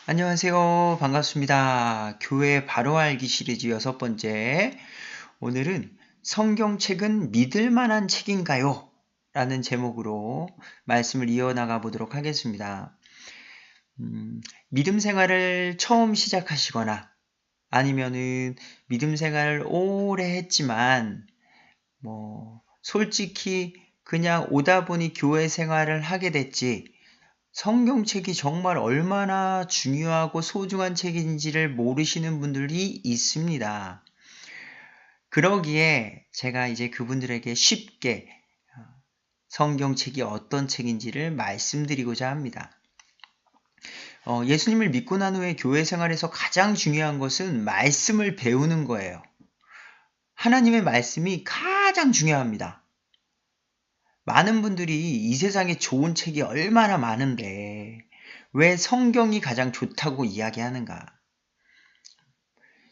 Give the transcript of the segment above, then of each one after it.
안녕하세요. 반갑습니다. 교회 바로 알기 시리즈 6번째. 오늘은 성경책은 믿을 만한 책인가요? 라는 제목으로 말씀을 이어나가 보도록 하겠습니다. 믿음 생활을 처음 시작하시거나 아니면은 믿음 생활을 오래 했지만 솔직히 그냥 오다 보니 교회 생활을 하게 됐지 성경책이 정말 얼마나 중요하고 소중한 책인지를 모르시는 분들이 있습니다. 그러기에 제가 이제 그분들에게 쉽게 성경책이 어떤 책인지를 말씀드리고자 합니다. 예수님을 믿고 난 후에 교회 생활에서 가장 중요한 것은 말씀을 배우는 거예요. 하나님의 말씀이 가장 중요합니다. 많은 분들이 이 세상에 좋은 책이 얼마나 많은데 왜 성경이 가장 좋다고 이야기하는가?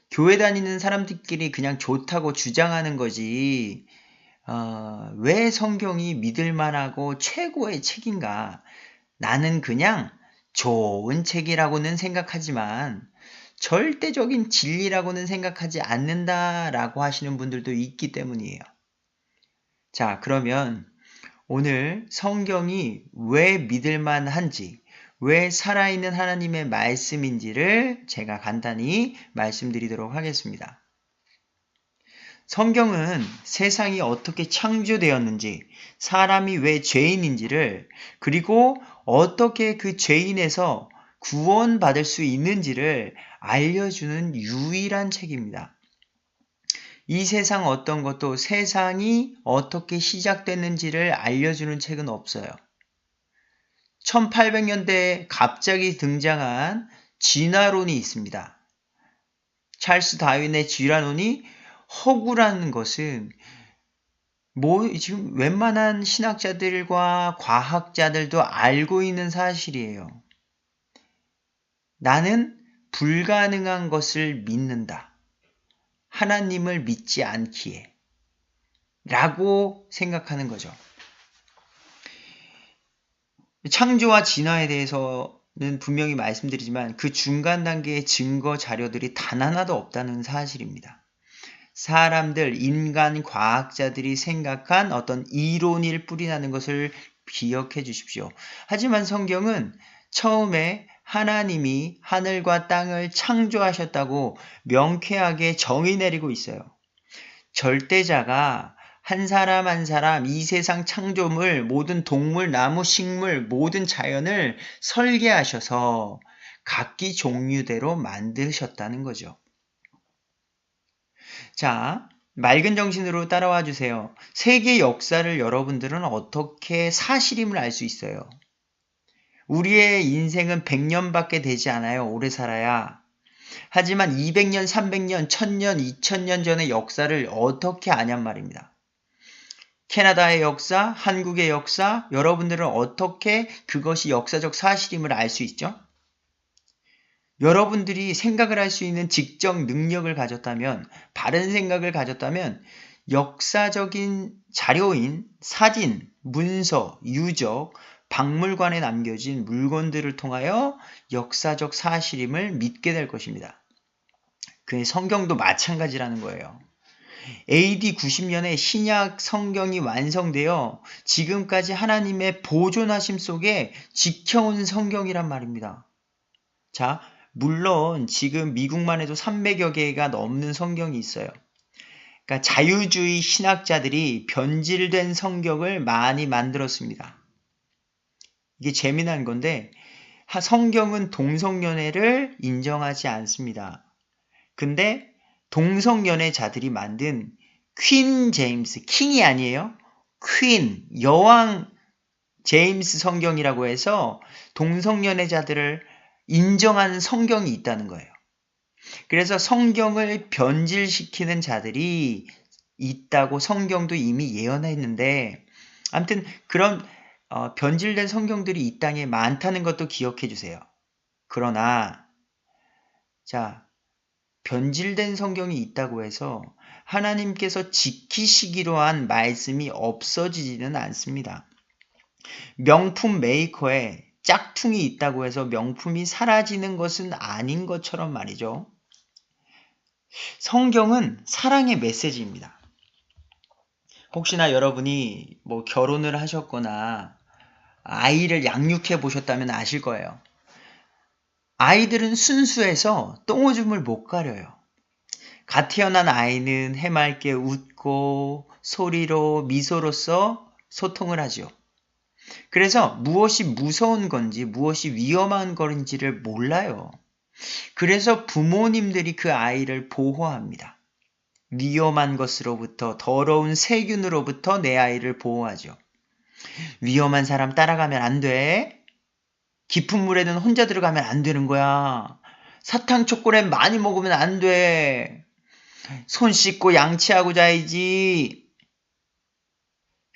교회 다니는 사람들끼리 그냥 좋다고 주장하는 거지, 왜 성경이 믿을 만하고 최고의 책인가? 나는 그냥 좋은 책이라고는 생각하지만 절대적인 진리라고는 생각하지 않는다라고 하시는 분들도 있기 때문이에요. 자, 그러면 오늘 성경이 왜 믿을 만한지, 왜 살아있는 하나님의 말씀인지를 제가 간단히 말씀드리도록 하겠습니다. 성경은 세상이 어떻게 창조되었는지, 사람이 왜 죄인인지를, 그리고 어떻게 그 죄인에서 구원받을 수 있는지를 알려주는 유일한 책입니다. 이 세상 어떤 것도 세상이 어떻게 시작됐는지를 알려주는 책은 없어요. 1800년대에 갑자기 등장한 진화론이 있습니다. 찰스 다윈의 진화론이 허구라는 것은 지금 웬만한 신학자들과 과학자들도 알고 있는 사실이에요. 나는 불가능한 것을 믿는다. 하나님을 믿지 않기에 라고 생각하는 거죠. 창조와 진화에 대해서는 분명히 말씀드리지만 그 중간 단계의 증거 자료들이 단 하나도 없다는 사실입니다. 사람들, 인간 과학자들이 생각한 어떤 이론일 뿐이라는 것을 기억해 주십시오. 하지만 성경은 처음에 하나님이 하늘과 땅을 창조하셨다고 명쾌하게 정의 내리고 있어요. 절대자가 한 사람 한 사람 이 세상 창조물, 모든 동물, 나무, 식물, 모든 자연을 설계하셔서 각기 종류대로 만드셨다는 거죠. 자, 맑은 정신으로 따라와 주세요. 세계 역사를 여러분들은 어떻게 사실임을 알 수 있어요? 우리의 인생은 100년밖에 되지 않아요. 오래 살아야. 하지만 200년, 300년, 1000년, 2000년 전의 역사를 어떻게 아냔 말입니다. 캐나다의 역사, 한국의 역사, 여러분들은 어떻게 그것이 역사적 사실임을 알 수 있죠? 여러분들이 생각을 할 수 있는 직접 능력을 가졌다면, 바른 생각을 가졌다면 역사적인 자료인 사진, 문서, 유적, 박물관에 남겨진 물건들을 통하여 역사적 사실임을 믿게 될 것입니다. 그 성경도 마찬가지라는 거예요. AD 90년에 신약 성경이 완성되어 지금까지 하나님의 보존하심 속에 지켜온 성경이란 말입니다. 자, 물론 지금 미국만 해도 300여 개가 넘는 성경이 있어요. 그러니까 자유주의 신학자들이 변질된 성경을 많이 만들었습니다. 이게 재미난 건데 성경은 동성연애를 인정하지 않습니다. 근데 동성연애자들이 만든 퀸 제임스, 킹이 아니에요. 퀸, 여왕 제임스 성경이라고 해서 동성연애자들을 인정하는 성경이 있다는 거예요. 그래서 성경을 변질시키는 자들이 있다고 성경도 이미 예언했는데 아무튼 그런 변질된 성경들이 이 땅에 많다는 것도 기억해 주세요. 그러나 자, 변질된 성경이 있다고 해서 하나님께서 지키시기로 한 말씀이 없어지지는 않습니다. 명품 메이커의 짝퉁이 있다고 해서 명품이 사라지는 것은 아닌 것처럼 말이죠. 성경은 사랑의 메시지입니다. 혹시나 여러분이 뭐 결혼을 하셨거나 아이를 양육해 보셨다면 아실 거예요. 아이들은 순수해서 똥오줌을 못 가려요. 갓 태어난 아이는 해맑게 웃고 소리로 미소로써 소통을 하죠. 그래서 무엇이 무서운 건지 무엇이 위험한 건지를 몰라요. 그래서 부모님들이 그 아이를 보호합니다. 위험한 것으로부터 더러운 세균으로부터 내 아이를 보호하죠. 위험한 사람 따라가면 안 돼. 깊은 물에는 혼자 들어가면 안 되는 거야. 사탕 초콜릿 많이 먹으면 안 돼. 손 씻고 양치하고 자야지.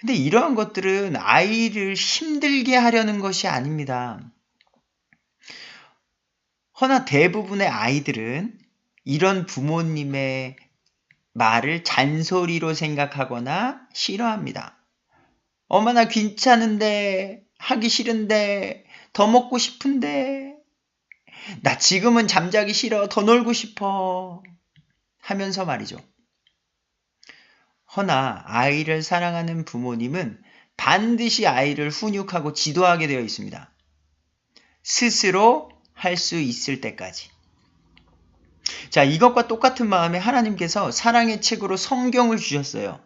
근데 이러한 것들은 아이를 힘들게 하려는 것이 아닙니다. 허나 대부분의 아이들은 이런 부모님의 말을 잔소리로 생각하거나 싫어합니다. 엄마 나 귀찮은데, 하기 싫은데, 더 먹고 싶은데, 나 지금은 잠자기 싫어, 더 놀고 싶어 하면서 말이죠. 허나 아이를 사랑하는 부모님은 반드시 아이를 훈육하고 지도하게 되어 있습니다. 스스로 할 수 있을 때까지. 자, 이것과 똑같은 마음에 하나님께서 사랑의 책으로 성경을 주셨어요.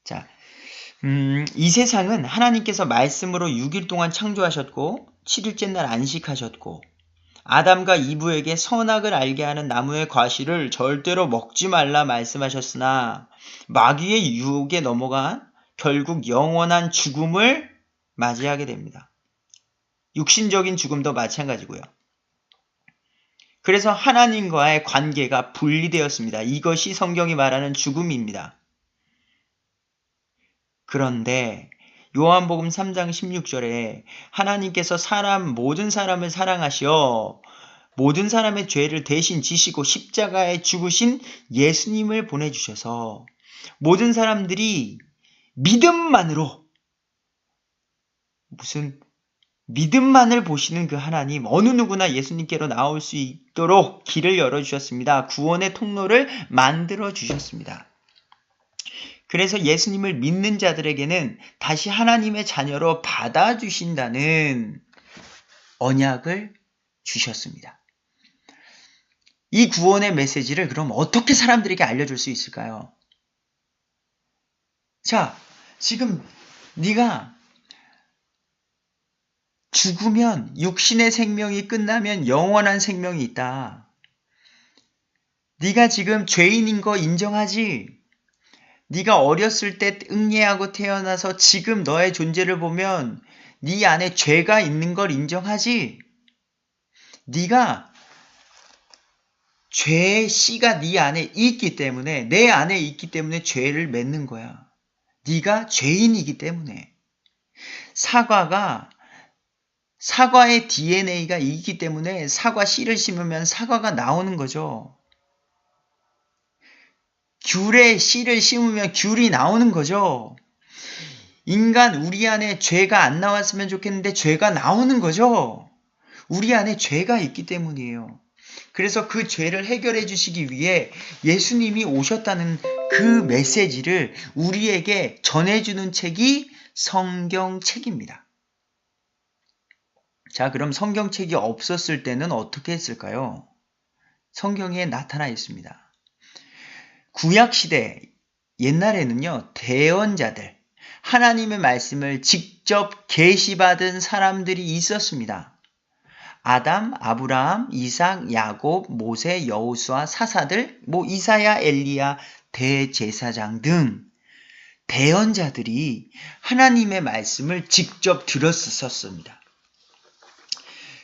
자, 이 세상은 하나님께서 말씀으로 6일 동안 창조하셨고 7일째 날 안식하셨고 아담과 이브에게 선악을 알게 하는 나무의 과실을 절대로 먹지 말라 말씀하셨으나 마귀의 유혹에 넘어가 결국 영원한 죽음을 맞이하게 됩니다. 육신적인 죽음도 마찬가지고요. 그래서 하나님과의 관계가 분리되었습니다. 이것이 성경이 말하는 죽음입니다. 그런데 요한복음 3장 16절에 하나님께서 모든 사람을 사랑하시어 모든 사람의 죄를 대신 지시고 십자가에 죽으신 예수님을 보내주셔서 모든 사람들이 믿음만으로 믿음만을 보시는 그 하나님, 어느 누구나 예수님께로 나올 수 있도록 길을 열어주셨습니다. 구원의 통로를 만들어 주셨습니다. 그래서 예수님을 믿는 자들에게는 다시 하나님의 자녀로 받아주신다는 언약을 주셨습니다. 이 구원의 메시지를 그럼 어떻게 사람들에게 알려줄 수 있을까요? 자, 지금 네가 죽으면 육신의 생명이 끝나면 영원한 생명이 있다. 네가 지금 죄인인 거 인정하지? 네가 어렸을 때 응애하고 태어나서 지금 너의 존재를 보면 네 안에 죄가 있는 걸 인정하지? 네가 죄의 씨가 네 안에 있기 때문에 내 안에 있기 때문에 죄를 맺는 거야. 네가 죄인이기 때문에. 사과의 DNA가 있기 때문에 사과 씨를 심으면 사과가 나오는 거죠. 귤에 씨를 심으면 귤이 나오는 거죠. 인간 우리 안에 죄가 안 나왔으면 좋겠는데 죄가 나오는 거죠. 우리 안에 죄가 있기 때문이에요. 그래서 그 죄를 해결해 주시기 위해 예수님이 오셨다는 그 메시지를 우리에게 전해주는 책이 성경책입니다. 자, 그럼 성경책이 없었을 때는 어떻게 했을까요? 성경에 나타나 있습니다. 구약시대 옛날에는요, 대언자들, 하나님의 말씀을 직접 계시받은 사람들이 있었습니다. 아담, 아브라함, 이삭, 야곱, 모세, 여호수아, 사사들, 이사야, 엘리야, 대제사장 등 대언자들이 하나님의 말씀을 직접 들었었습니다.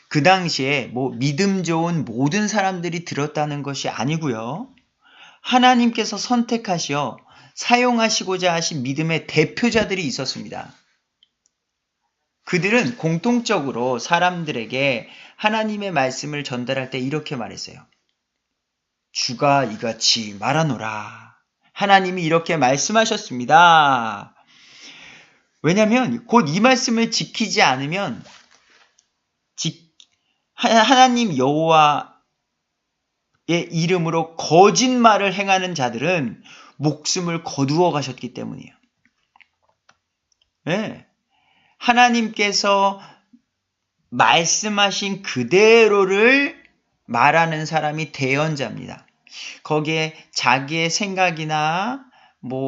그 당시에 믿음 좋은 모든 사람들이 들었다는 것이 아니고요. 하나님께서 선택하시어 사용하시고자 하신 믿음의 대표자들이 있었습니다. 그들은 공통적으로 사람들에게 하나님의 말씀을 전달할 때 이렇게 말했어요. 주가 이같이 말하노라. 하나님이 이렇게 말씀하셨습니다. 왜냐하면 곧 이 말씀을 지키지 않으면 하나님 여호와의 이름으로 거짓말을 행하는 자들은 목숨을 거두어 가셨기 때문이에요. 네. 하나님께서 말씀하신 그대로를 말하는 사람이 대언자입니다. 거기에 자기의 생각이나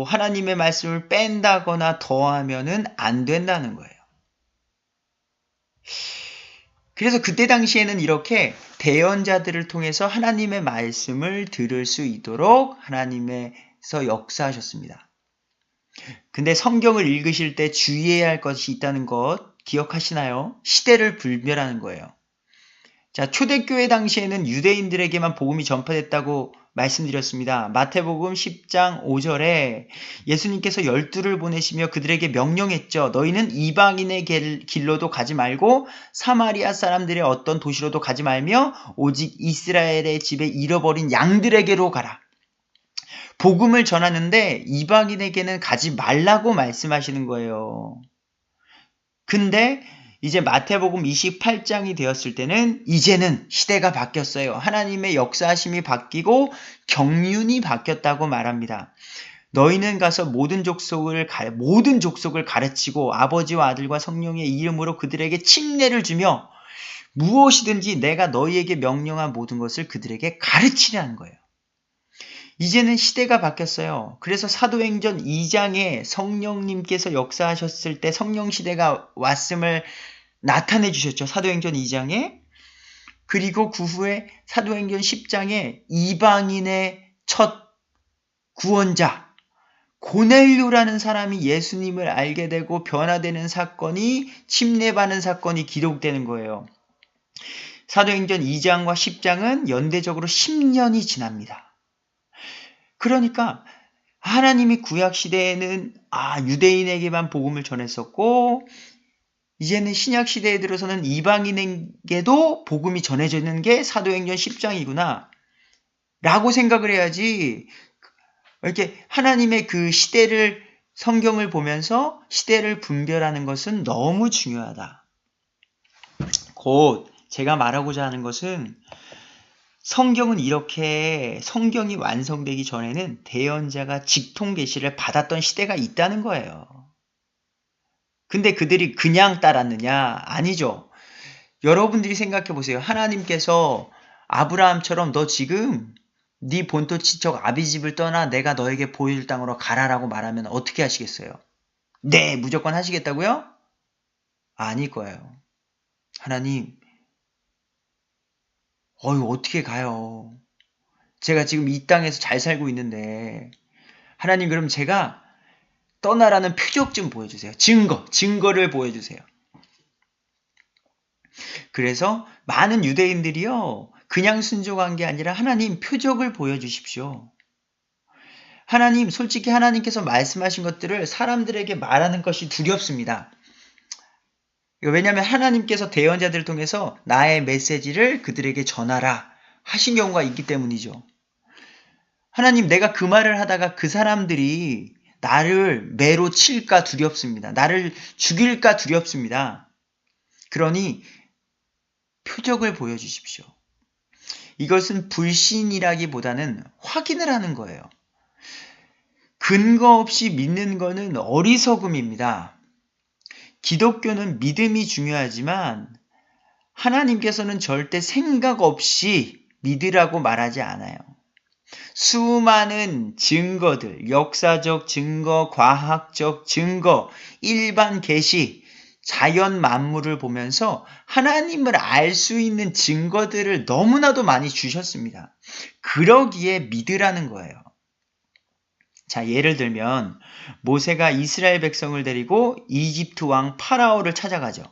하나님의 말씀을 뺀다거나 더하면은 안 된다는 거예요. 그래서 그때 당시에는 이렇게 대언자들을 통해서 하나님의 말씀을 들을 수 있도록 하나님께서 역사하셨습니다. 근데 성경을 읽으실 때 주의해야 할 것이 있다는 것 기억하시나요? 시대를 분별하는 거예요. 자, 초대교회 당시에는 유대인들에게만 복음이 전파됐다고 말씀드렸습니다. 마태복음 10장 5절에 예수님께서 12를 보내시며 그들에게 명령했죠. 너희는 이방인의 길로도 가지 말고 사마리아 사람들의 어떤 도시로도 가지 말며 오직 이스라엘의 집에 잃어버린 양들에게로 가라. 복음을 전하는데 이방인에게는 가지 말라고 말씀하시는 거예요. 근데 이제 마태복음 28장이 되었을 때는 이제는 시대가 바뀌었어요. 하나님의 역사하심이 바뀌고 경륜이 바뀌었다고 말합니다. 너희는 가서 모든 족속을 가르치고 아버지와 아들과 성령의 이름으로 그들에게 침례를 주며 무엇이든지 내가 너희에게 명령한 모든 것을 그들에게 가르치라는 거예요. 이제는 시대가 바뀌었어요. 그래서 사도행전 2장에 성령님께서 역사하셨을 때 성령시대가 왔음을 나타내 주셨죠. 사도행전 2장에. 그리고 그 후에 사도행전 10장에 이방인의 첫 구원자 고넬료라는 사람이 예수님을 알게 되고 변화되는 사건이 침례받는 사건이 기록되는 거예요. 사도행전 2장과 10장은 연대적으로 10년이 지납니다. 그러니까 하나님이 구약시대에는 유대인에게만 복음을 전했었고 이제는 신약시대에 들어서는 이방인에게도 복음이 전해지는 게 사도행전 10장이구나 라고 생각을 해야지 이렇게 하나님의 그 시대를 성경을 보면서 시대를 분별하는 것은 너무 중요하다. 곧 제가 말하고자 하는 것은 성경은 이렇게 성경이 완성되기 전에는 대언자가 직통 계시를 받았던 시대가 있다는 거예요. 근데 그들이 그냥 따랐느냐? 아니죠. 여러분들이 생각해 보세요. 하나님께서 아브라함처럼 너 지금 네 본토 친척 아비집을 떠나 내가 너에게 보여줄 땅으로 가라라고 말하면 어떻게 하시겠어요? 네, 무조건 하시겠다고요? 아닐 거예요. 하나님, 어떻게 가요? 제가 지금 이 땅에서 잘 살고 있는데 하나님 그럼 제가 떠나라는 표적 좀 보여주세요. 증거를 보여주세요. 그래서 많은 유대인들이요. 그냥 순종한 게 아니라 하나님 표적을 보여주십시오. 하나님, 솔직히 하나님께서 말씀하신 것들을 사람들에게 말하는 것이 두렵습니다. 왜냐하면 하나님께서 대언자들을 통해서 나의 메시지를 그들에게 전하라 하신 경우가 있기 때문이죠. 하나님, 내가 그 말을 하다가 그 사람들이 나를 매로 칠까 두렵습니다. 나를 죽일까 두렵습니다. 그러니 표적을 보여주십시오. 이것은 불신이라기보다는 확인을 하는 거예요. 근거 없이 믿는 거는 어리석음입니다. 기독교는 믿음이 중요하지만 하나님께서는 절대 생각 없이 믿으라고 말하지 않아요. 수많은 증거들, 역사적 증거, 과학적 증거, 일반 계시, 자연 만물을 보면서 하나님을 알 수 있는 증거들을 너무나도 많이 주셨습니다. 그러기에 믿으라는 거예요. 자, 예를 들면 모세가 이스라엘 백성을 데리고 이집트 왕 파라오를 찾아가죠.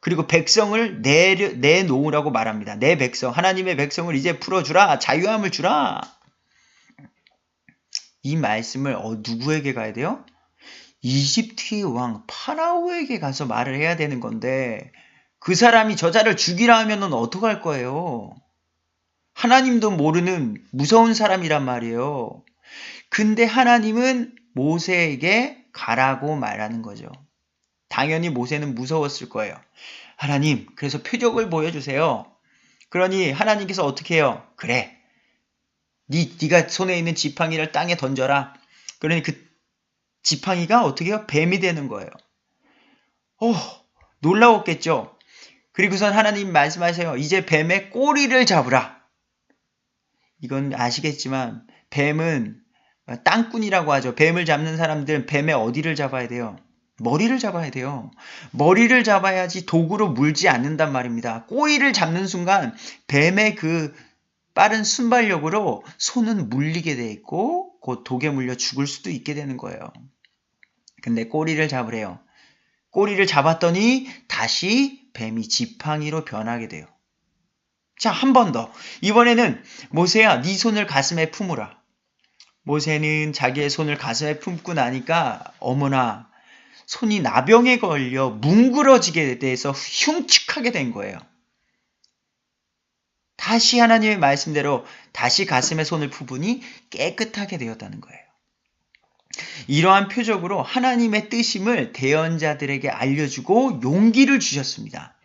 그리고 백성을 내놓으라고 말합니다. 내 백성, 하나님의 백성을 이제 풀어주라, 자유함을 주라. 이 말씀을 누구에게 가야 돼요? 이집트의 왕 파라오에게 가서 말을 해야 되는 건데 그 사람이 저자를 죽이라 하면 어떡할 거예요? 하나님도 모르는 무서운 사람이란 말이에요. 근데 하나님은 모세에게 가라고 말하는 거죠. 당연히 모세는 무서웠을 거예요. 하나님, 그래서 표적을 보여주세요. 그러니 하나님께서 어떻게 해요? 그래, 네가 손에 있는 지팡이를 땅에 던져라. 그러니 그 지팡이가 어떻게 해요? 뱀이 되는 거예요. 놀라웠겠죠? 그리고선 하나님 말씀하세요. 이제 뱀의 꼬리를 잡으라. 이건 아시겠지만 뱀은 땅꾼이라고 하죠. 뱀을 잡는 사람들은 뱀의 어디를 잡아야 돼요? 머리를 잡아야 돼요. 머리를 잡아야지 도구로 물지 않는단 말입니다. 꼬리를 잡는 순간 뱀의 그 빠른 순발력으로 손은 물리게 돼 있고 곧 독에 물려 죽을 수도 있게 되는 거예요. 근데 꼬리를 잡으래요. 꼬리를 잡았더니 다시 뱀이 지팡이로 변하게 돼요. 자, 한 번 더. 이번에는 모세야, 네 손을 가슴에 품으라. 모세는 자기의 손을 가슴에 품고 나니까 어머나 손이 나병에 걸려 뭉그러지게 돼서 흉측하게 된 거예요. 다시 하나님의 말씀대로 다시 가슴에 손을 품으니 깨끗하게 되었다는 거예요. 이러한 표적으로 하나님의 뜻임을 대언자들에게 알려주고 용기를 주셨습니다.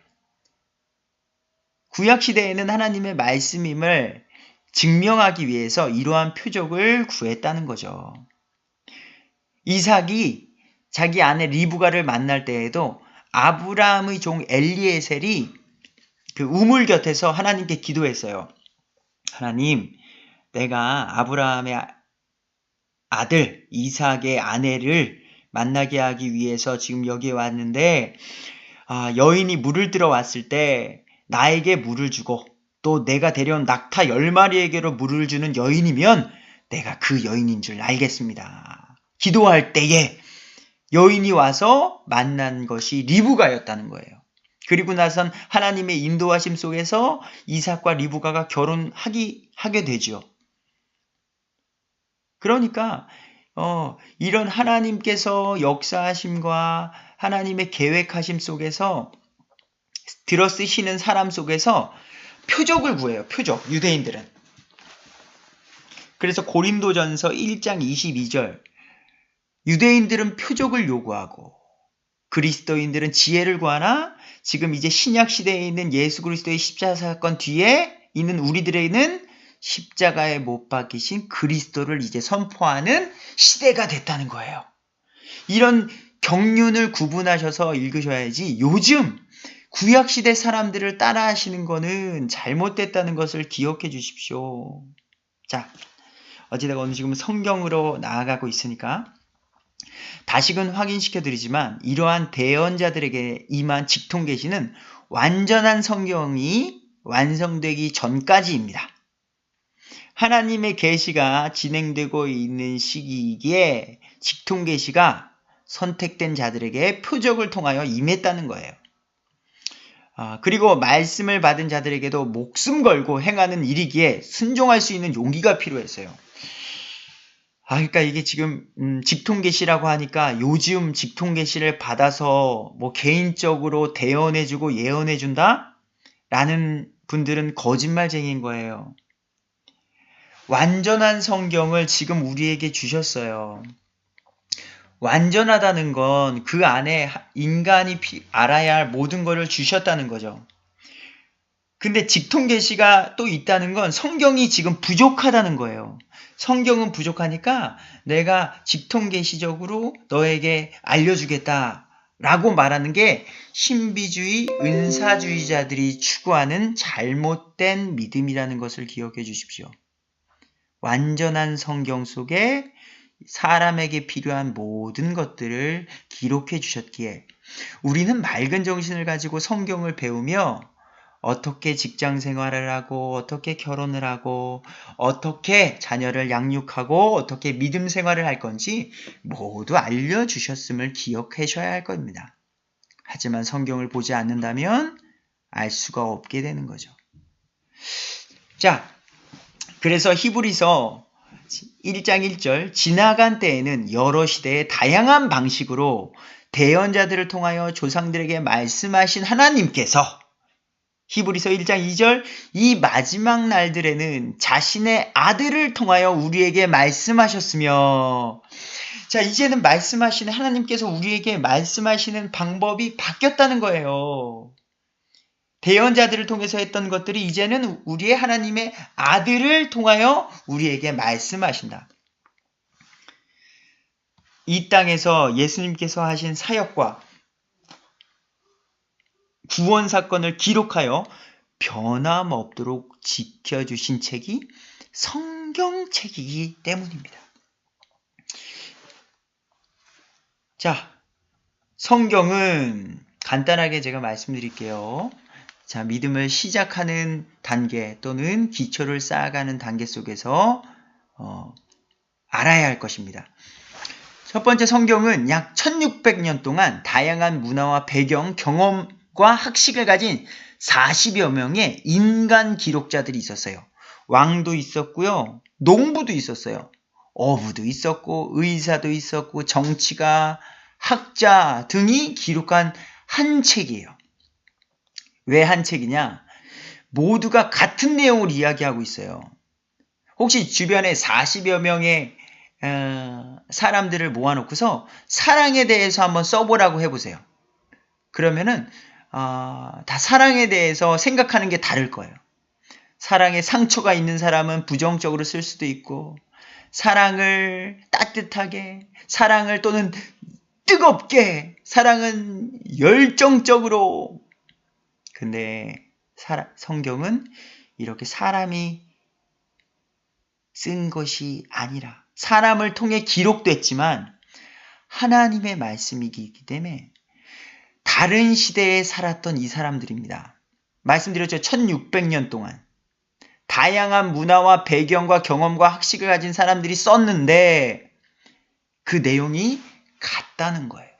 구약시대에는 하나님의 말씀임을 증명하기 위해서 이러한 표적을 구했다는 거죠. 이삭이 자기 아내 리브가를 만날 때에도 아브라함의 종 엘리에셀이 그 우물 곁에서 하나님께 기도했어요. 하나님, 내가 아브라함의 아들 이삭의 아내를 만나게 하기 위해서 지금 여기에 왔는데 여인이 물을 들어왔을 때 나에게 물을 주고 또 내가 데려온 낙타 10마리에게로 물을 주는 여인이면 내가 그 여인인 줄 알겠습니다. 기도할 때에 여인이 와서 만난 것이 리브가였다는 거예요. 그리고 나선 하나님의 인도하심 속에서 이삭과 리브가가 결혼하게 되죠. 그러니까 이런 하나님께서 역사하심과 하나님의 계획하심 속에서 들어쓰시는 사람 속에서 표적을 구해요. 표적, 유대인들은. 그래서 고린도전서 1장 22절 유대인들은 표적을 요구하고 그리스도인들은 지혜를 구하나 지금 이제 신약 시대에 있는 예수 그리스도의 십자가 사건 뒤에 있는 우리들에게는 십자가에 못 박히신 그리스도를 이제 선포하는 시대가 됐다는 거예요. 이런 경륜을 구분하셔서 읽으셔야지 요즘 구약시대 사람들을 따라하시는 거는 잘못됐다는 것을 기억해 주십시오. 자, 어찌다가 오늘 지금 성경으로 나아가고 있으니까 다시금 확인시켜 드리지만 이러한 대언자들에게 임한 직통 계시는 완전한 성경이 완성되기 전까지입니다. 하나님의 계시가 진행되고 있는 시기이기에 직통 계시가 선택된 자들에게 표적을 통하여 임했다는 거예요. 그리고 말씀을 받은 자들에게도 목숨 걸고 행하는 일이기에 순종할 수 있는 용기가 필요했어요. 그러니까 이게 지금 직통 계시라고 하니까 요즘 직통 계시를 받아서 뭐 개인적으로 대언해주고 예언해준다? 라는 분들은 거짓말쟁이인 거예요. 완전한 성경을 지금 우리에게 주셨어요. 완전하다는 건 그 안에 인간이 알아야 할 모든 것을 주셨다는 거죠. 근데 직통 계시가 또 있다는 건 성경이 지금 부족하다는 거예요. 성경은 부족하니까 내가 직통 계시적으로 너에게 알려주겠다 라고 말하는 게 신비주의, 은사주의자들이 추구하는 잘못된 믿음이라는 것을 기억해 주십시오. 완전한 성경 속에 사람에게 필요한 모든 것들을 기록해 주셨기에 우리는 맑은 정신을 가지고 성경을 배우며 어떻게 직장 생활을 하고 어떻게 결혼을 하고 어떻게 자녀를 양육하고 어떻게 믿음 생활을 할 건지 모두 알려주셨음을 기억하셔야 할 겁니다. 하지만 성경을 보지 않는다면 알 수가 없게 되는 거죠. 자, 그래서 히브리서 1장 1절 지나간 때에는 여러 시대의 다양한 방식으로 대언자들을 통하여 조상들에게 말씀하신 하나님께서 히브리서 1장 2절 이 마지막 날들에는 자신의 아들을 통하여 우리에게 말씀하셨으며 자, 이제는 말씀하시는 하나님께서 우리에게 말씀하시는 방법이 바뀌었다는 거예요. 대언자들을 통해서 했던 것들이 이제는 우리의 하나님의 아들을 통하여 우리에게 말씀하신다. 이 땅에서 예수님께서 하신 사역과 구원 사건을 기록하여 변함없도록 지켜주신 책이 성경책이기 때문입니다. 자, 성경은 간단하게 제가 말씀드릴게요. 자, 믿음을 시작하는 단계 또는 기초를 쌓아가는 단계 속에서 알아야 할 것입니다. 첫 번째, 성경은 약 1600년 동안 다양한 문화와 배경, 경험과 학식을 가진 40여 명의 인간 기록자들이 있었어요. 왕도 있었고요. 농부도 있었어요. 어부도 있었고 의사도 있었고 정치가, 학자 등이 기록한 한 책이에요. 왜 한 책이냐? 모두가 같은 내용을 이야기하고 있어요. 혹시 주변에 40여 명의 사람들을 모아놓고서 사랑에 대해서 한번 써보라고 해보세요. 그러면은 다 사랑에 대해서 생각하는 게 다를 거예요. 사랑에 상처가 있는 사람은 부정적으로 쓸 수도 있고, 사랑을 따뜻하게, 사랑을 또는 뜨겁게, 사랑은 열정적으로. 근데 성경은 이렇게 사람이 쓴 것이 아니라 사람을 통해 기록됐지만 하나님의 말씀이기 때문에 다른 시대에 살았던 이 사람들입니다. 말씀드렸죠. 1600년 동안 다양한 문화와 배경과 경험과 학식을 가진 사람들이 썼는데 그 내용이 같다는 거예요.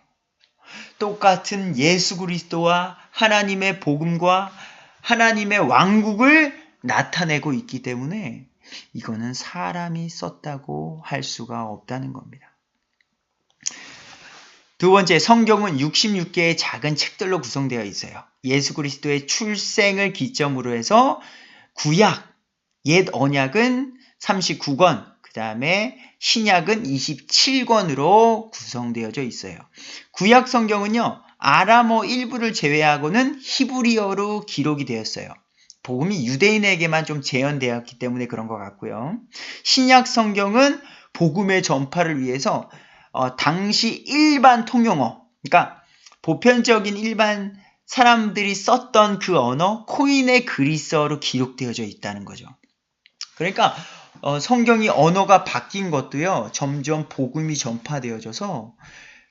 똑같은 예수 그리스도와 하나님의 복음과 하나님의 왕국을 나타내고 있기 때문에 이거는 사람이 썼다고 할 수가 없다는 겁니다. 두 번째, 성경은 66개의 작은 책들로 구성되어 있어요. 예수 그리스도의 출생을 기점으로 해서 구약, 옛 언약은 39권, 그 다음에 신약은 27권으로 구성되어져 있어요. 구약 성경은요, 아람어 일부를 제외하고는 히브리어로 기록이 되었어요. 복음이 유대인에게만 좀 재현되었기 때문에 그런 것 같고요. 신약 성경은 복음의 전파를 위해서 당시 일반 통용어, 그러니까 보편적인 일반 사람들이 썼던 그 언어, 코인의 그리스어로 기록되어져 있다는 거죠. 그러니까 성경이 언어가 바뀐 것도요, 점점 복음이 전파되어져서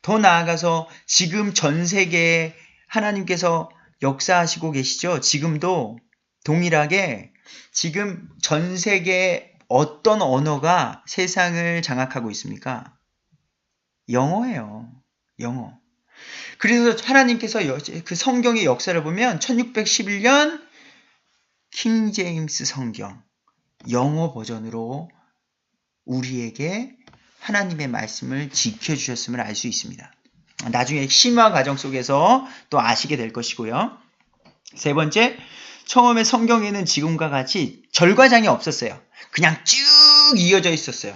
더 나아가서 지금 전 세계에 하나님께서 역사하시고 계시죠. 지금도 동일하게 지금 전 세계에 어떤 언어가 세상을 장악하고 있습니까? 영어예요. 영어. 그래서 하나님께서 그 성경의 역사를 보면 1611년 킹 제임스 성경 영어 버전으로 우리에게 하나님의 말씀을 지켜주셨음을 알 수 있습니다. 나중에 신화 과정 속에서 또 아시게 될 것이고요. 세 번째, 처음에 성경에는 지금과 같이 절과장이 없었어요. 그냥 쭉 이어져 있었어요.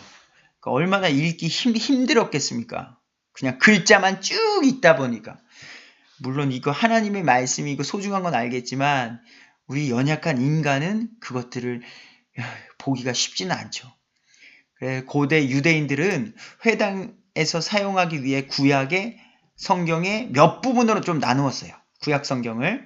그러니까 얼마나 읽기 힘들었겠습니까? 그냥 글자만 쭉 있다 보니까. 물론 이거 하나님의 말씀이고 소중한 건 알겠지만 우리 연약한 인간은 그것들을 보기가 쉽지는 않죠. 고대 유대인들은 회당에서 사용하기 위해 구약의 성경의 몇 부분으로 좀 나누었어요. 구약 성경을.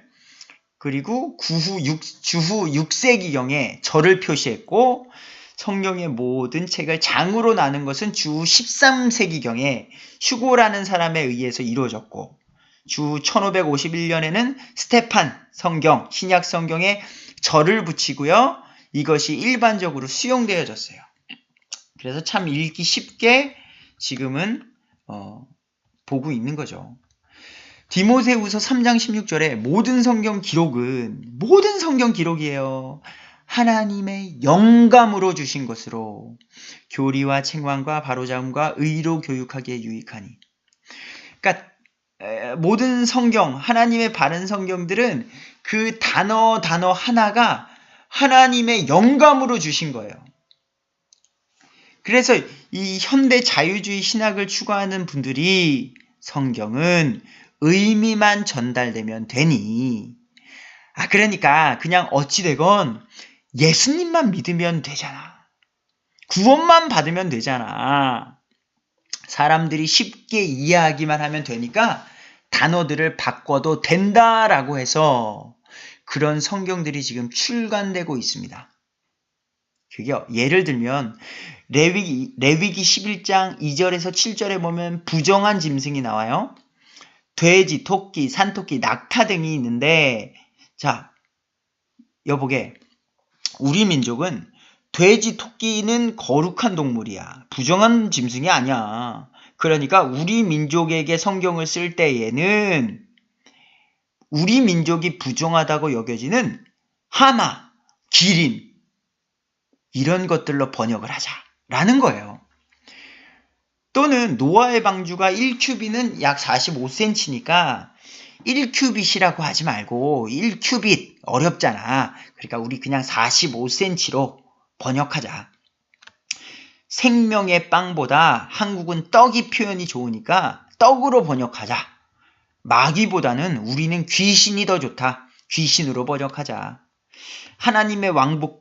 그리고 주후 6세기경에 절을 표시했고 성경의 모든 책을 장으로 나눈 것은 주후 13세기경에 휴고라는 사람에 의해서 이루어졌고 주후 1551년에는 스테판 성경, 신약 성경에 절을 붙이고요. 이것이 일반적으로 수용되어졌어요. 그래서 참 읽기 쉽게 지금은 보고 있는 거죠. 디모데후서 3장 16절에 모든 성경 기록이에요. 하나님의 영감으로 주신 것으로 교리와 책망과 바로잡음과 의로 교육하기에 유익하니. 그러니까 모든 성경, 하나님의 바른 성경들은 그 단어 하나가 하나님의 영감으로 주신 거예요. 그래서 이 현대 자유주의 신학을 추구하는 분들이 성경은 의미만 전달되면 되니, 그러니까 그냥 어찌되건 예수님만 믿으면 되잖아. 구원만 받으면 되잖아. 사람들이 쉽게 이해하기만 하면 되니까 단어들을 바꿔도 된다라고 해서 그런 성경들이 지금 출간되고 있습니다. 그게 예를 들면 레위기 11장 2절에서 7절에 보면 부정한 짐승이 나와요. 돼지, 토끼, 산토끼, 낙타 등이 있는데, 자, 여보게, 우리 민족은 돼지, 토끼는 거룩한 동물이야. 부정한 짐승이 아니야. 그러니까 우리 민족에게 성경을 쓸 때에는 우리 민족이 부정하다고 여겨지는 하마, 기린 이런 것들로 번역을 하자라는 거예요. 또는 노아의 방주가 1큐빗은 약 45cm니까 1큐빗이라고 하지 말고 1큐빗 어렵잖아. 그러니까 우리 그냥 45cm로 번역하자. 생명의 빵보다 한국은 떡이 표현이 좋으니까 떡으로 번역하자. 마귀보다는 우리는 귀신이 더 좋다. 귀신으로 번역하자. 하나님의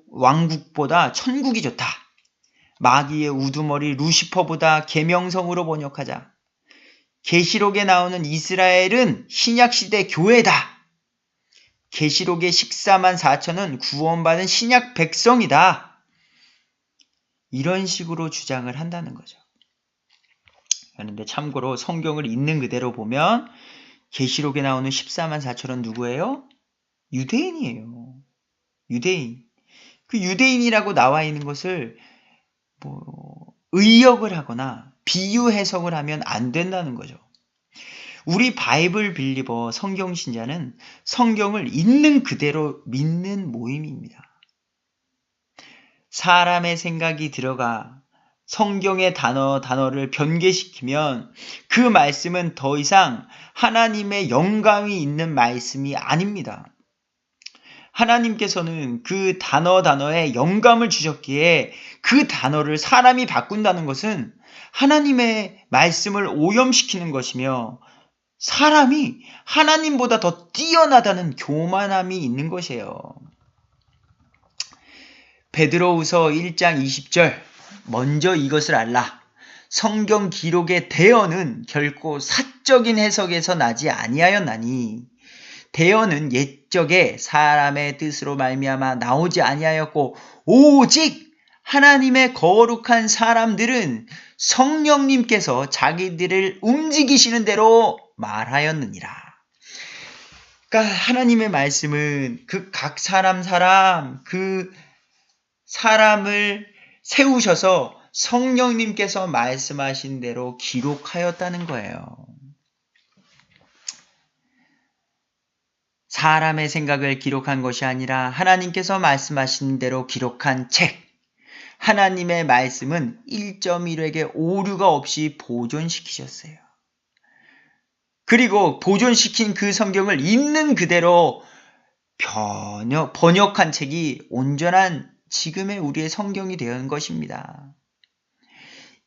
왕국보다 천국이 좋다. 마귀의 우두머리 루시퍼보다 계명성으로 번역하자. 계시록에 나오는 이스라엘은 신약시대 교회다. 계시록의 14만 4천은 구원받은 신약 백성이다. 이런 식으로 주장을 한다는 거죠. 그런데 참고로 성경을 있는 그대로 보면 계시록에 나오는 14만 4천은 누구예요? 유대인이에요. 유대인. 그 유대인이라고 나와 있는 것을 의역을 하거나 비유 해석을 하면 안 된다는 거죠. 우리 바이블 빌리버 성경 신자는 성경을 있는 그대로 믿는 모임입니다. 사람의 생각이 들어가 성경의 단어를 변개시키면 그 말씀은 더 이상 하나님의 영감이 있는 말씀이 아닙니다. 하나님께서는 그 단어에 영감을 주셨기에 그 단어를 사람이 바꾼다는 것은 하나님의 말씀을 오염시키는 것이며 사람이 하나님보다 더 뛰어나다는 교만함이 있는 것이에요. 베드로후서 1장 20절 먼저 이것을 알라. 성경 기록의 대언은 결코 사적인 해석에서 나지 아니하였나니 대언은 옛적에 사람의 뜻으로 말미암아 나오지 아니하였고 오직 하나님의 거룩한 사람들은 성령님께서 자기들을 움직이시는 대로 말하였느니라. 그러니까 하나님의 말씀은 그 각 사람 그 사람을 세우셔서 성령님께서 말씀하신 대로 기록하였다는 거예요. 사람의 생각을 기록한 것이 아니라 하나님께서 말씀하신 대로 기록한 책. 하나님의 말씀은 1.1획의 오류가 없이 보존시키셨어요. 그리고 보존시킨 그 성경을 있는 그대로 번역한 책이 온전한 지금의 우리의 성경이 된 것입니다.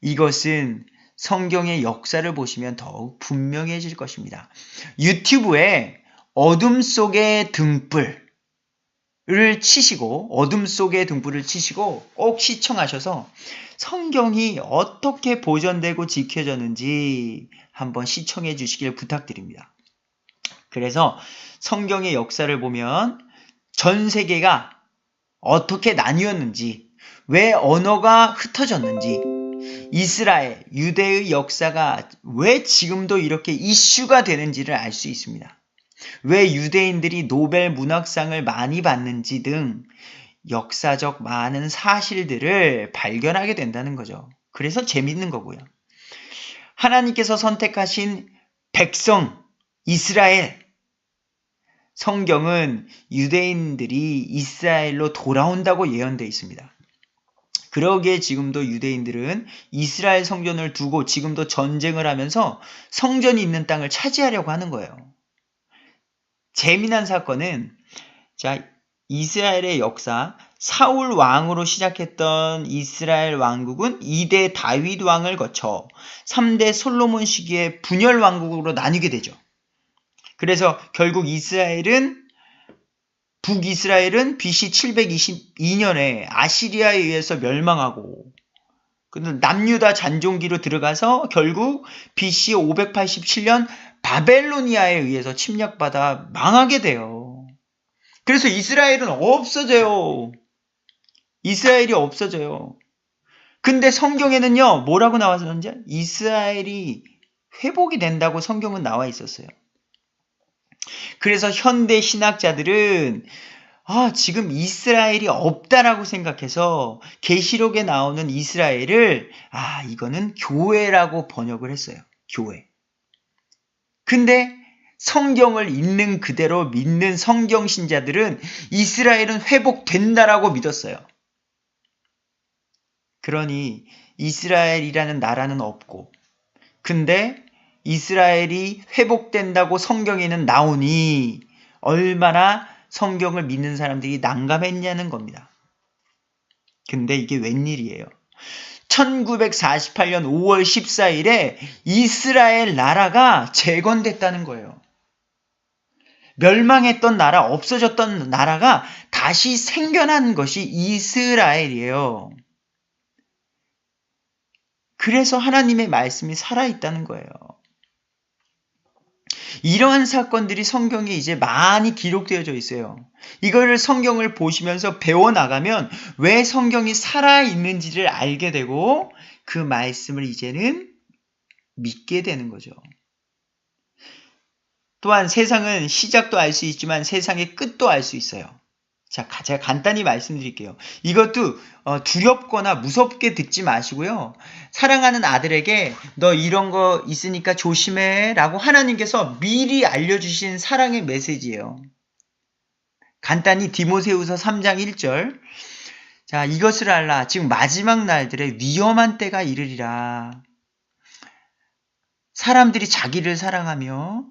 이것은 성경의 역사를 보시면 더욱 분명해질 것입니다. 유튜브에 어둠 속의 등불을 치시고 꼭 시청하셔서 성경이 어떻게 보존되고 지켜졌는지 한번 시청해 주시길 부탁드립니다. 그래서 성경의 역사를 보면 전 세계가 어떻게 나뉘었는지, 왜 언어가 흩어졌는지, 이스라엘, 유대의 역사가 왜 지금도 이렇게 이슈가 되는지를 알 수 있습니다. 왜 유대인들이 노벨 문학상을 많이 받는지 등 역사적 많은 사실들을 발견하게 된다는 거죠. 그래서 재밌는 거고요. 하나님께서 선택하신 백성, 이스라엘, 성경은 유대인들이 이스라엘로 돌아온다고 예언되어 있습니다. 그러기에 지금도 유대인들은 이스라엘 성전을 두고 지금도 전쟁을 하면서 성전이 있는 땅을 차지하려고 하는 거예요. 재미난 사건은 이스라엘의 역사 사울 왕으로 시작했던 이스라엘 왕국은 2대 다윗 왕을 거쳐 3대 솔로몬 시기에 분열 왕국으로 나뉘게 되죠. 그래서 결국 북이스라엘은 BC 722년에 아시리아에 의해서 멸망하고 남유다 잔종기로 들어가서 결국 BC 587년 바벨로니아에 의해서 침략받아 망하게 돼요. 그래서 이스라엘은 없어져요. 이스라엘이 없어져요. 근데 성경에는요, 뭐라고 나왔는지 이스라엘이 회복이 된다고 성경은 나와 있었어요. 그래서 현대 신학자들은 지금 이스라엘이 없다라고 생각해서 계시록에 나오는 이스라엘을 이거는 교회라고 번역을 했어요. 교회. 근데 성경을 있는 그대로 믿는 성경 신자들은 이스라엘은 회복된다라고 믿었어요. 그러니 이스라엘이라는 나라는 없고, 근데 이스라엘이 회복된다고 성경에는 나오니 얼마나 성경을 믿는 사람들이 난감했냐는 겁니다. 근데 이게 웬일이에요? 1948년 5월 14일에 이스라엘 나라가 재건됐다는 거예요. 멸망했던 나라, 없어졌던 나라가 다시 생겨난 것이 이스라엘이에요. 그래서 하나님의 말씀이 살아있다는 거예요. 이러한 사건들이 성경에 이제 많이 기록되어져 있어요. 이거를 성경을 보시면서 배워나가면 왜 성경이 살아있는지를 알게 되고 그 말씀을 이제는 믿게 되는 거죠. 또한 세상은 시작도 알 수 있지만 세상의 끝도 알 수 있어요. 자, 제가 간단히 말씀드릴게요. 이것도 두렵거나 무섭게 듣지 마시고요. 사랑하는 아들에게 너 이런 거 있으니까 조심해 라고 하나님께서 미리 알려주신 사랑의 메시지예요. 간단히 디모데후서 3장 1절. 자, 이것을 알라. 지금 마지막 날들에 위험한 때가 이르리라. 사람들이 자기를 사랑하며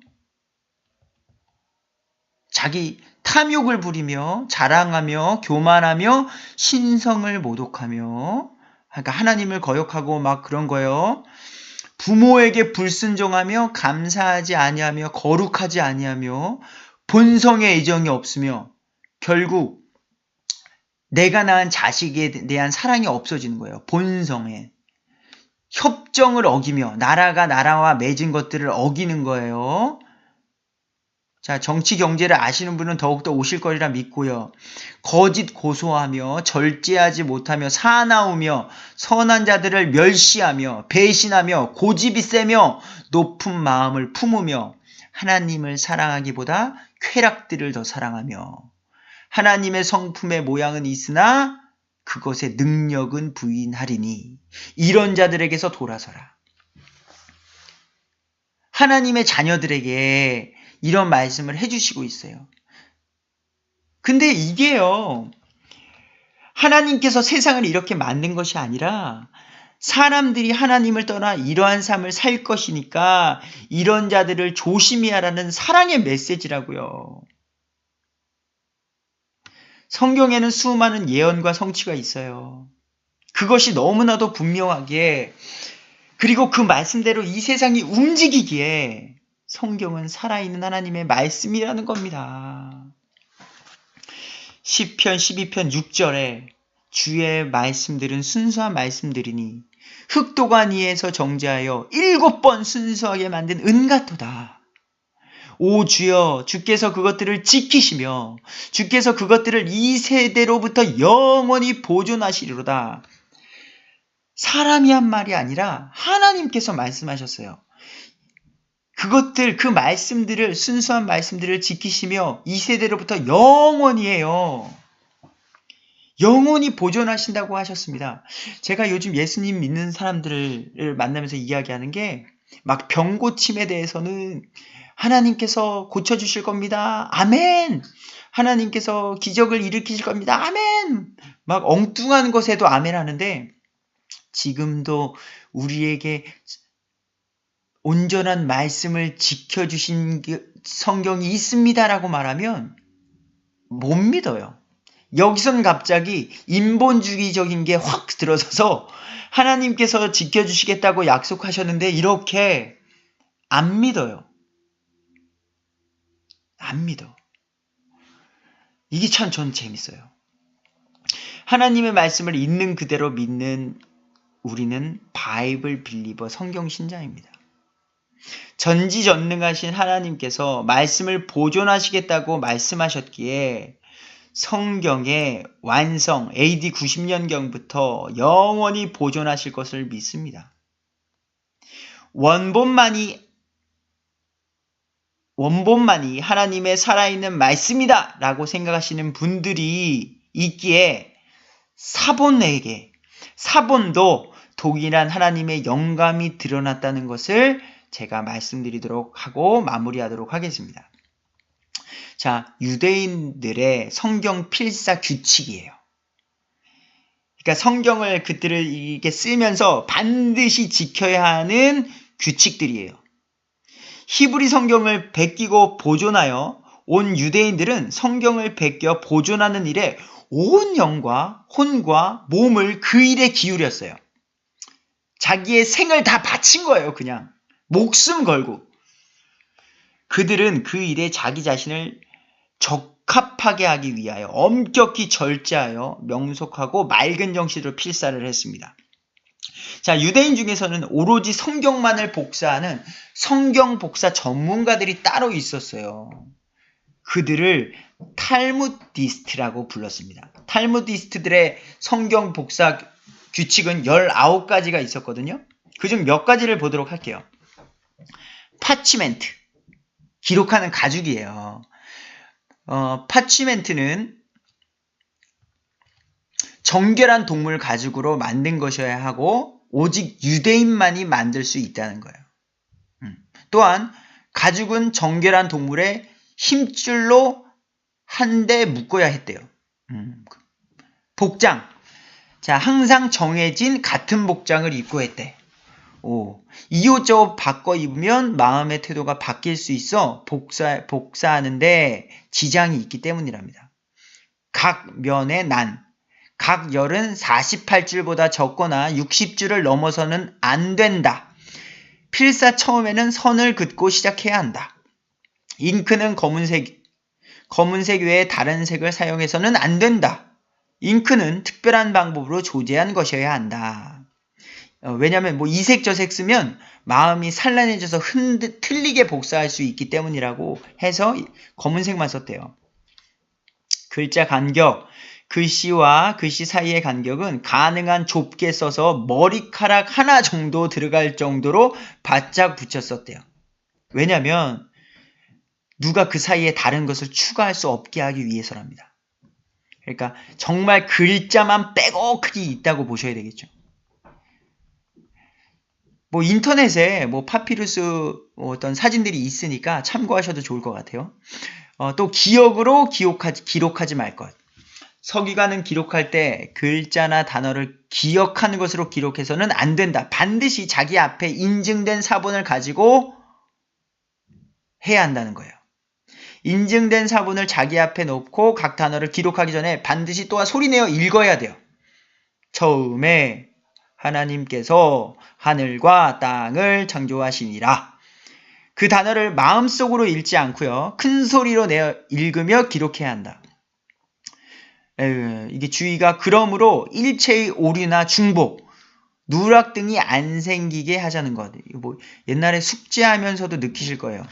자기 탐욕을 부리며 자랑하며 교만하며 신성을 모독하며, 그러니까 하나님을 거역하고 막 그런 거예요. 부모에게 불순종하며 감사하지 아니하며 거룩하지 아니하며 본성의 애정이 없으며, 결국 내가 낳은 자식에 대한 사랑이 없어지는 거예요. 본성에. 협정을 어기며 나라가 나라와 맺은 것들을 어기는 거예요. 자, 정치 경제를 아시는 분은 더욱더 오실 거리라 믿고요. 거짓 고소하며 절제하지 못하며 사나우며 선한 자들을 멸시하며 배신하며 고집이 세며 높은 마음을 품으며 하나님을 사랑하기보다 쾌락들을 더 사랑하며 하나님의 성품의 모양은 있으나 그것의 능력은 부인하리니 이런 자들에게서 돌아서라. 하나님의 자녀들에게 이런 말씀을 해주시고 있어요. 근데 이게요, 하나님께서 세상을 이렇게 만든 것이 아니라 사람들이 하나님을 떠나 이러한 삶을 살 것이니까 이런 자들을 조심히 하라는 사랑의 메시지라고요. 성경에는 수많은 예언과 성취가 있어요. 그것이 너무나도 분명하게, 그리고 그 말씀대로 이 세상이 움직이기에 성경은 살아있는 하나님의 말씀이라는 겁니다. 시편 12편 6절에 주의 말씀들은 순수한 말씀들이니 흑도관 위에서 정죄하여 7번 순수하게 만든 은 같도다. 오 주여, 주께서 그것들을 지키시며 주께서 그것들을 이 세대로부터 영원히 보존하시리로다. 사람이 한 말이 아니라 하나님께서 말씀하셨어요. 그 말씀들을, 순수한 말씀들을 지키시며 이 세대로부터 영원히 해요. 영원히 보존하신다고 하셨습니다. 제가 요즘 예수님 믿는 사람들을 만나면서 이야기하는 게, 막 병고침에 대해서는 하나님께서 고쳐주실 겁니다. 아멘! 하나님께서 기적을 일으키실 겁니다. 아멘! 막 엉뚱한 것에도 아멘 하는데, 지금도 우리에게 온전한 말씀을 지켜주신 성경이 있습니다라고 말하면 못 믿어요. 여기선 갑자기 인본주의적인 게 확 들어서서 하나님께서 지켜주시겠다고 약속하셨는데 이렇게 안 믿어요. 안 믿어. 이게 참 전 재밌어요. 하나님의 말씀을 있는 그대로 믿는 우리는 바이블 빌리버 성경 신자입니다. 전지전능하신 하나님께서 말씀을 보존하시겠다고 말씀하셨기에 성경의 완성 AD 90년경부터 영원히 보존하실 것을 믿습니다. 원본만이 하나님의 살아있는 말씀이다 라고 생각하시는 분들이 있기에 사본도 동일한 하나님의 영감이 드러났다는 것을 제가 말씀드리도록 하고 마무리하도록 하겠습니다. 자, 유대인들의 성경 필사 규칙이에요. 그러니까 성경을 그들을 이렇게 쓰면서 반드시 지켜야 하는 규칙들이에요. 히브리 성경을 베끼고 보존하여 온 유대인들은 성경을 베껴 보존하는 일에 온 영과 혼과 몸을 그 일에 기울였어요. 자기의 생을 다 바친 거예요. 그냥 목숨 걸고. 그들은 그 일에 자기 자신을 적합하게 하기 위하여 엄격히 절제하여 명속하고 맑은 정신으로 필사를 했습니다. 자, 유대인 중에서는 오로지 성경만을 복사하는 성경 복사 전문가들이 따로 있었어요. 그들을 탈무디스트라고 불렀습니다. 탈무디스트들의 성경 복사 규칙은 19가지가 있었거든요. 그중 몇 가지를 보도록 할게요. 파치멘트, 기록하는 가죽이에요. 파치멘트는 정결한 동물 가죽으로 만든 것이어야 하고 오직 유대인만이 만들 수 있다는 거예요. 또한 가죽은 정결한 동물의 힘줄로 한데 묶어야 했대요. 복장. 자, 항상 정해진 같은 복장을 입고 했대. 이옷저옷 바꿔 입으면 마음의 태도가 바뀔 수 있어 복사하는데 지장이 있기 때문이랍니다. 각 면의 난, 각 열은 48줄보다 적거나 60줄을 넘어서는 안 된다. 필사 처음에는 선을 긋고 시작해야 한다. 잉크는 검은색 외에 다른 색을 사용해서는 안 된다. 잉크는 특별한 방법으로 조제한 것이어야 한다. 왜냐하면 이 색 저 색 쓰면 마음이 산란해져서 틀리게 복사할 수 있기 때문이라고 해서 검은색만 썼대요. 글자 간격, 글씨와 글씨 사이의 간격은 가능한 좁게 써서 머리카락 하나 정도 들어갈 정도로 바짝 붙여 썼대요. 왜냐하면 누가 그 사이에 다른 것을 추가할 수 없게 하기 위해서랍니다. 그러니까 정말 글자만 빼곡하게 있다고 보셔야 되겠죠. 인터넷에 파피루스 어떤 사진들이 있으니까 참고하셔도 좋을 것 같아요. 또 기억으로 기록하지 말 것. 서기관은 기록할 때 글자나 단어를 기억하는 것으로 기록해서는 안 된다. 반드시 자기 앞에 인증된 사본을 가지고 해야 한다는 거예요. 인증된 사본을 자기 앞에 놓고 각 단어를 기록하기 전에 반드시 또한 소리내어 읽어야 돼요. 처음에 하나님께서 하늘과 땅을 창조하시니라. 그 단어를 마음속으로 읽지 않고요. 큰 소리로 내어 읽으며 기록해야 한다. 이게 주의가 그러므로 일체의 오류나 중복, 누락 등이 안 생기게 하자는 것. 이거 옛날에 숙제하면서도 느끼실 거예요.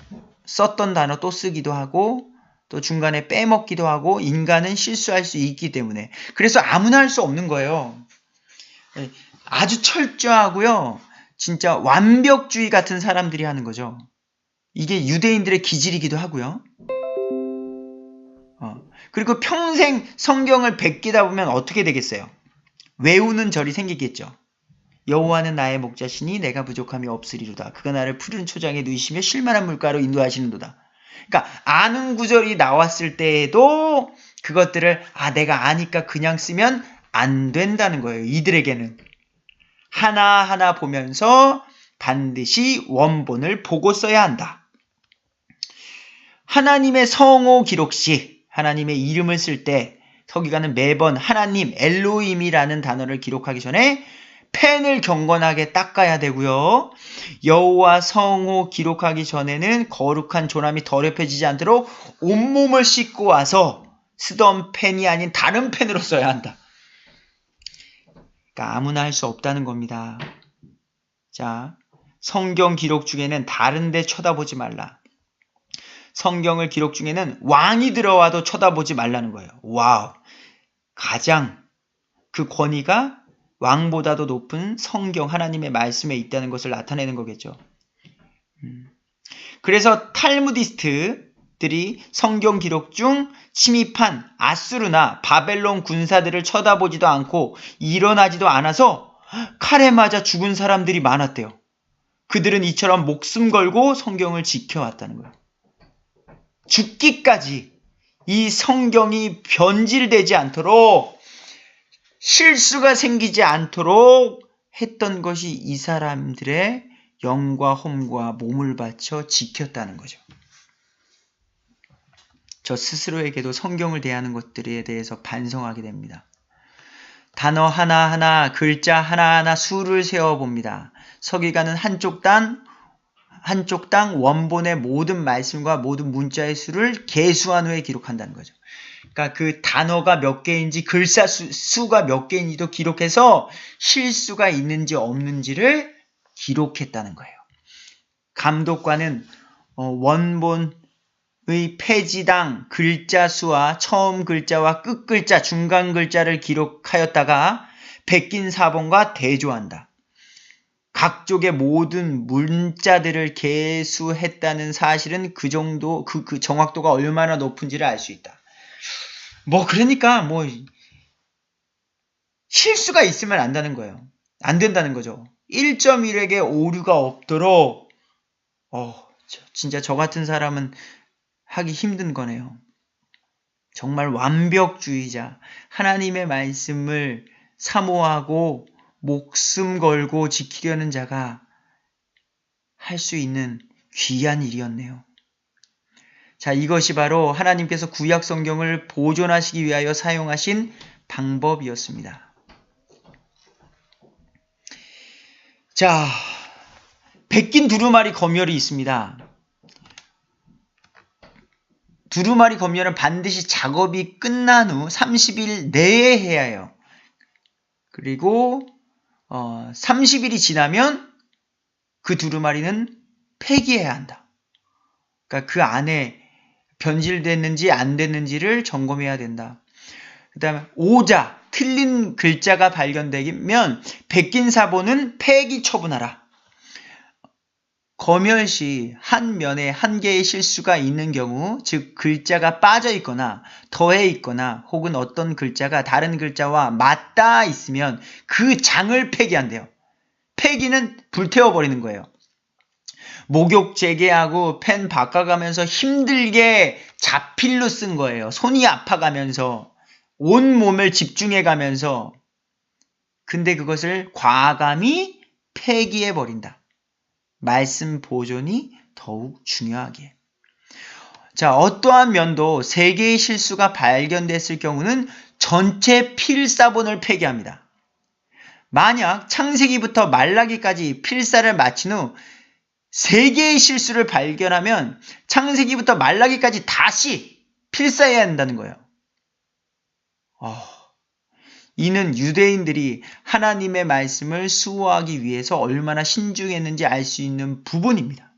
썼던 단어 또 쓰기도 하고 또 중간에 빼먹기도 하고 인간은 실수할 수 있기 때문에 그래서 아무나 할 수 없는 거예요. 아주 철저하고요. 진짜 완벽주의 같은 사람들이 하는 거죠. 이게 유대인들의 기질이기도 하고요. 그리고 평생 성경을 베끼다 보면 어떻게 되겠어요? 외우는 절이 생기겠죠. 여호와는 나의 목자시니 내가 부족함이 없으리로다. 그가 나를 푸른 초장에 누이시며 쉴만한 물가로 인도하시는도다. 그러니까 아는 구절이 나왔을 때에도 그것들을 내가 아니까 그냥 쓰면 안 된다는 거예요. 이들에게는. 하나하나 보면서 반드시 원본을 보고 써야 한다. 하나님의 성호 기록 시 하나님의 이름을 쓸 때 서기관은 매번 하나님, 엘로힘이라는 단어를 기록하기 전에 펜을 경건하게 닦아야 되고요. 여호와 성호 기록하기 전에는 거룩한 조남이 더럽혀지지 않도록 온몸을 씻고 와서 쓰던 펜이 아닌 다른 펜으로 써야 한다. 그러니까 아무나 할 수 없다는 겁니다. 자, 성경 기록 중에는 다른 데 쳐다보지 말라. 성경을 기록 중에는 왕이 들어와도 쳐다보지 말라는 거예요. 와우. 가장 그 권위가 왕보다도 높은 성경 하나님의 말씀에 있다는 것을 나타내는 거겠죠. 그래서 탈무디스트들이 성경 기록 중 침입한 아수르나 바벨론 군사들을 쳐다보지도 않고 일어나지도 않아서 칼에 맞아 죽은 사람들이 많았대요. 그들은 이처럼 목숨 걸고 성경을 지켜왔다는 거예요. 죽기까지 이 성경이 변질되지 않도록 실수가 생기지 않도록 했던 것이 이 사람들의 영과 홈과 몸을 바쳐 지켰다는 거죠. 저 스스로에게도 성경을 대하는 것들에 대해서 반성하게 됩니다. 단어 하나하나, 글자 하나하나 수를 세어봅니다. 서기관은 한쪽 당 원본의 모든 말씀과 모든 문자의 수를 계수한 후에 기록한다는 거죠. 그러니까 그 단어가 몇 개인지 글자 수가 몇 개인지도 기록해서 실수가 있는지 없는지를 기록했다는 거예요. 감독관은 원본의 페이지당 글자 수와 처음 글자와 끝 글자, 중간 글자를 기록하였다가 베낀 사본과 대조한다. 각족의 모든 문자들을 계수했다는 사실은 그 정도, 그 정확도가 얼마나 높은지를 알 수 있다. 그러니까 실수가 있으면 안 된다는 거죠. 1.1에게 오류가 없도록, 진짜 저 같은 사람은 하기 힘든 거네요. 정말 완벽주의자, 하나님의 말씀을 사모하고 목숨 걸고 지키려는 자가 할 수 있는 귀한 일이었네요. 자, 이것이 바로 하나님께서 구약 성경을 보존하시기 위하여 사용하신 방법이었습니다. 자, 베낀 두루마리 검열이 있습니다. 두루마리 검열은 반드시 작업이 끝난 후 30일 내에 해야 해요. 그리고 30일이 지나면 그 두루마리는 폐기해야 한다. 그러니까 그 안에 변질됐는지 안 됐는지를 점검해야 된다. 그 다음에 오자, 틀린 글자가 발견되면 베낀 사본은 폐기 처분하라. 검열 시 한 면에 한 개의 실수가 있는 경우, 즉 글자가 빠져 있거나 더해 있거나 혹은 어떤 글자가 다른 글자와 맞닿아 있으면 그 장을 폐기한대요. 폐기는 불태워버리는 거예요. 목욕 재개하고 펜 바꿔가면서 힘들게 자필로 쓴 거예요. 손이 아파가면서 온 몸을 집중해가면서. 근데 그것을 과감히 폐기해버린다. 말씀 보존이 더욱 중요하게. 자, 어떠한 면도 3개의 실수가 발견됐을 경우는 전체 필사본을 폐기합니다. 만약 창세기부터 말라기까지 필사를 마친 후 3개의 실수를 발견하면 창세기부터 말라기까지 다시 필사해야 한다는 거예요. 이는 유대인들이 하나님의 말씀을 수호하기 위해서 얼마나 신중했는지 알 수 있는 부분입니다.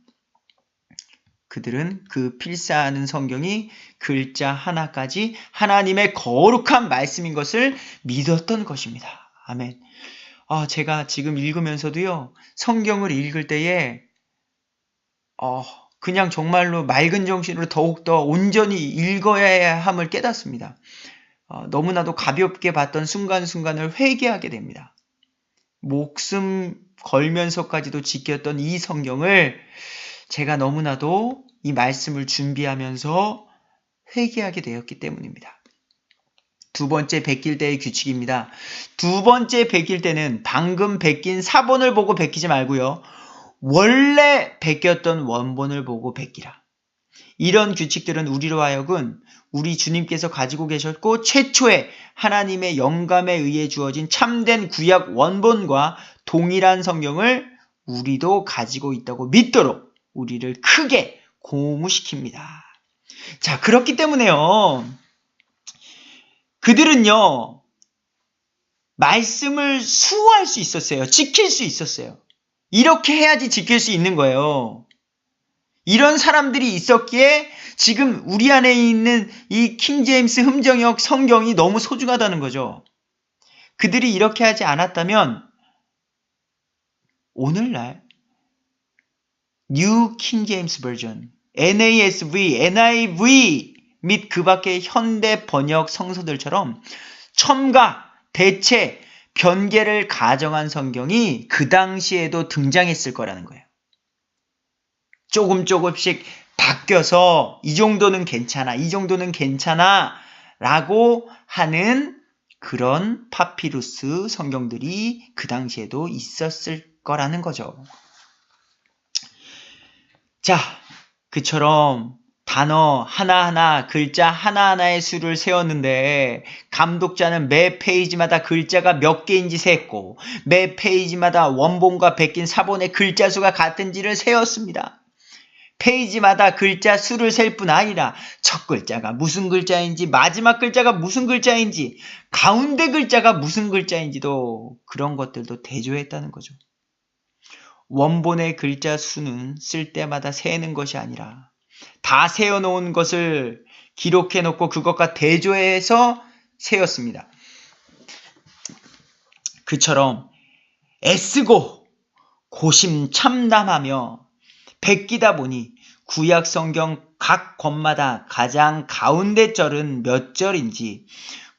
그들은 그 필사하는 성경이 글자 하나까지 하나님의 거룩한 말씀인 것을 믿었던 것입니다. 아멘. 제가 지금 읽으면서도요, 성경을 읽을 때에 그냥 정말로 맑은 정신으로 더욱더 온전히 읽어야 함을 깨닫습니다. 너무나도 가볍게 봤던 순간순간을 회개하게 됩니다. 목숨 걸면서까지도 지켰던 이 성경을 제가 너무나도 이 말씀을 준비하면서 회개하게 되었기 때문입니다. 두 번째 베낄 때의 규칙입니다. 두 번째 베낄 때는 방금 베낀 사본을 보고 베끼지 말고요. 원래 베꼈던 원본을 보고 베끼라. 이런 규칙들은 우리로 하여금 우리 주님께서 가지고 계셨고 최초의 하나님의 영감에 의해 주어진 참된 구약 원본과 동일한 성경을 우리도 가지고 있다고 믿도록 우리를 크게 고무시킵니다. 자, 그렇기 때문에요. 그들은요. 말씀을 수호할 수 있었어요. 지킬 수 있었어요. 이렇게 해야지 지킬 수 있는 거예요. 이런 사람들이 있었기에 지금 우리 안에 있는 이 킹제임스 흠정역 성경이 너무 소중하다는 거죠. 그들이 이렇게 하지 않았다면 오늘날 New King James Version, NASV, NIV 및 그 밖의 현대 번역 성서들처럼 첨가, 대체, 변개를 가정한 성경이 그 당시에도 등장했을 거라는 거예요. 조금씩 바뀌어서 이 정도는 괜찮아, 이 정도는 괜찮아 라고 하는 그런 파피루스 성경들이 그 당시에도 있었을 거라는 거죠. 자, 그처럼 단어 하나하나, 글자 하나하나의 수를 세웠는데 감독자는 매 페이지마다 글자가 몇 개인지 셌고 매 페이지마다 원본과 베낀 사본의 글자 수가 같은지를 세었습니다. 페이지마다 글자 수를 셀 뿐 아니라 첫 글자가 무슨 글자인지 마지막 글자가 무슨 글자인지 가운데 글자가 무슨 글자인지도 그런 것들도 대조했다는 거죠. 원본의 글자 수는 쓸 때마다 세는 것이 아니라 다 세어놓은 것을 기록해놓고 그것과 대조해서 세었습니다. 그처럼 애쓰고 고심참담하며 베끼다 보니 구약 성경 각 권마다 가장 가운데 절은 몇 절인지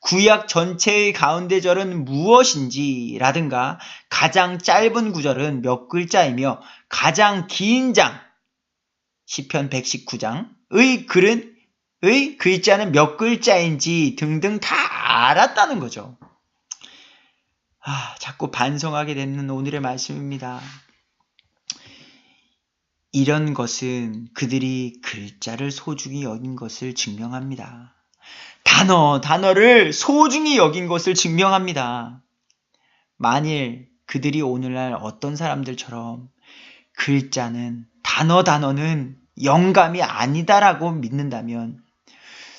구약 전체의 가운데 절은 무엇인지 라든가 가장 짧은 구절은 몇 글자이며 가장 긴 장 시편 119장의 글의 글자는 몇 글자인지 등등 다 알았다는 거죠. 자꾸 반성하게 되는 오늘의 말씀입니다. 이런 것은 그들이 글자를 소중히 여긴 것을 증명합니다. 단어를 소중히 여긴 것을 증명합니다. 만일 그들이 오늘날 어떤 사람들처럼 글자는 단어는 영감이 아니다라고 믿는다면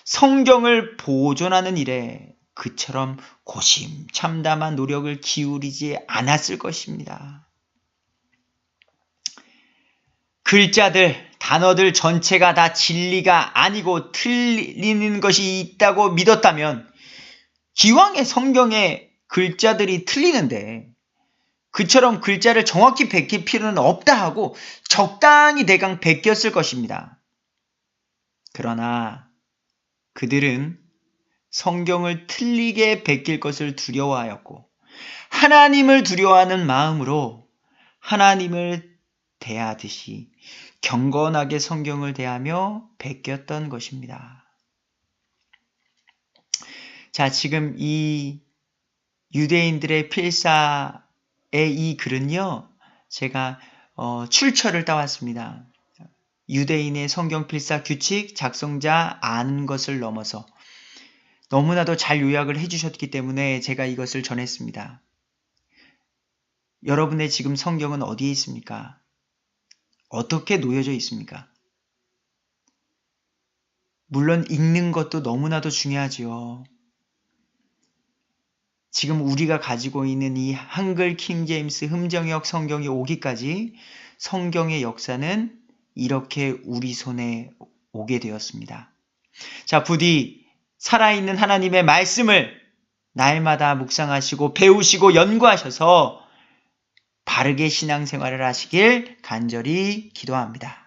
성경을 보존하는 일에 그처럼 고심참담한 노력을 기울이지 않았을 것입니다. 글자들, 단어들 전체가 다 진리가 아니고 틀리는 것이 있다고 믿었다면 기왕에 성경의 글자들이 틀리는데 그처럼 글자를 정확히 베낄 필요는 없다 하고 적당히 대강 베꼈을 것입니다. 그러나 그들은 성경을 틀리게 베낄 것을 두려워하였고 하나님을 두려워하는 마음으로 하나님을 대하듯이 경건하게 성경을 대하며 베꼈던 것입니다. 자, 지금 이 유대인들의 필사의 이 글은요, 제가 출처를 따왔습니다. 유대인의 성경 필사 규칙 작성자 아는 것을 넘어서 너무나도 잘 요약을 해주셨기 때문에 제가 이것을 전했습니다. 여러분의 지금 성경은 어디에 있습니까? 어떻게 놓여져 있습니까? 물론 읽는 것도 너무나도 중요하지요. 지금 우리가 가지고 있는 이 한글 킹제임스 흠정역 성경이 오기까지 성경의 역사는 이렇게 우리 손에 오게 되었습니다. 자, 부디 살아있는 하나님의 말씀을 날마다 묵상하시고 배우시고 연구하셔서 바르게 신앙생활을 하시길 간절히 기도합니다.